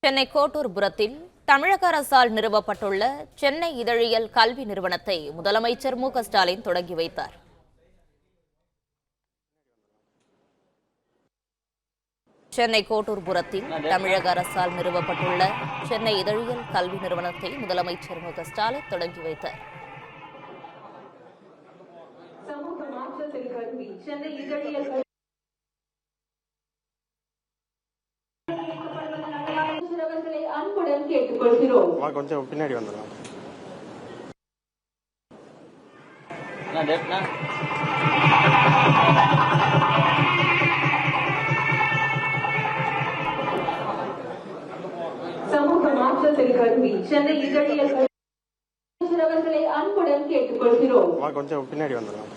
சென்னை கோட்டூர்புரத்தில் தமிழக அரசால் நிறுவப்பட்டுள்ள சென்னை இதழியல் கல்வி நிறுவனத்தை முதலமைச்சர் மு.க.ஸ்டாலின் தொடங்கி வைத்தார். சென்னை கோட்டூர்புரத்தில் தமிழக அரசால் நிறுவப்பட்டுள்ள சென்னை இதழியல் கல்வி நிறுவனத்தை முதலமைச்சர் மு.க.ஸ்டாலின் தொடங்கி வைத்தார். அன்புடன் கேட்டுக்கொள்கிறோம். கொஞ்சம் பின்னாடி வந்துடலாம். சமூக மாற்றத்தில் கல்வி சென்னை இதழியல் அவர்களை அன்புடன் கேட்டுக்கொள்கிறோம். கொஞ்சம் பின்னாடி வந்துடலாம்.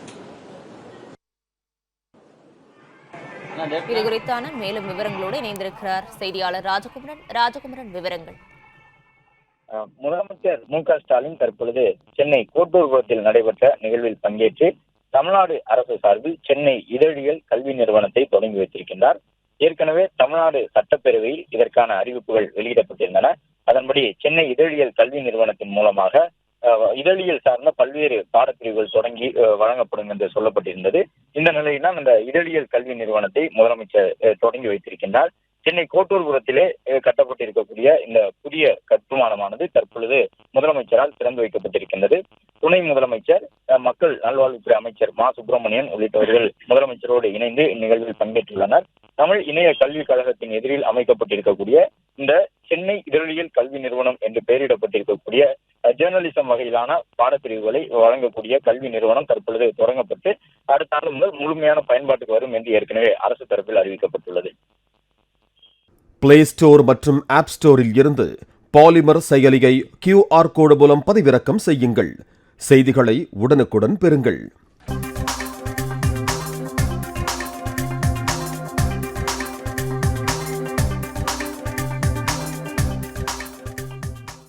இது குறித்தான மேலும் விவரங்களோடு இணைந்திருக்கிறார் செய்தியாளர் ராஜகுமரன். விவரங்கள். முதலமைச்சர் மு.க.ஸ்டாலின் தற்பொழுது சென்னை கோட்டூர்புரத்தில் நடைபெற்ற நிகழ்வில் பங்கேற்று தமிழ்நாடு அரசு சார்பில் சென்னை இதழியல் கல்வி நிறுவனத்தை தொடங்கி வைத்திருக்கின்றார். ஏற்கனவே தமிழ்நாடு சட்டப்பேரவையில் இதற்கான அறிவிப்புகள் வெளியிடப்பட்டிருந்தன. அதன்படி சென்னை இதழியல் கல்வி நிறுவனத்தின் மூலமாக இதழியல் சார்ந்த பல்வேறு பாடப்பிரிவுகள் தொடங்கி வழங்கப்படும் என்று சொல்லப்பட்டிருந்தது. இந்த நிலையில் தான் இந்த இதழியல் கல்வி நிறுவனத்தை முதலமைச்சர் தொடங்கி வைத்திருக்கின்றார். சென்னை கோட்டூர்புரத்திலே கட்டப்பட்டிருக்கக்கூடிய இந்த புதிய கட்டுமானமானது தற்பொழுது முதலமைச்சரால் திறந்து வைக்கப்பட்டிருக்கின்றது. துணை முதலமைச்சர், மக்கள் நல்வாழ்வுத்துறை அமைச்சர் மா சுப்பிரமணியன் உள்ளிட்டவர்கள் முதலமைச்சரோடு இணைந்து இந்நிகழ்வில் பங்கேற்றுள்ளனர். தமிழ் இணைய கல்விக் கழகத்தின் எதிரில் அமைக்கப்பட்டிருக்கக்கூடிய இந்த சென்னை இதழியல் கல்வி நிறுவனம் என்று பெயரிடப்பட்டிருக்கக்கூடிய ஜேர்னலிசம் வகையிலான பாடப்பிரிவுகளை வழங்கக்கூடிய கல்வி நிறுவனம் தற்பொழுது தொடங்கப்பட்டு அடுத்த ஆண்டு முதல் முழுமையான பயன்பாட்டுக்கு வரும் என்று ஏற்கனவே அரசு தரப்பில் அறிவிக்கப்பட்டுள்ளது. பிளே ஸ்டோர் மற்றும் ஆப் ஸ்டோரில் இருந்து பாலிமர் செயலியை QR கோடு மூலம் பதிவிறக்கம் செய்யுங்கள். செய்திகளை உடனுக்குடன் பெறுங்கள்.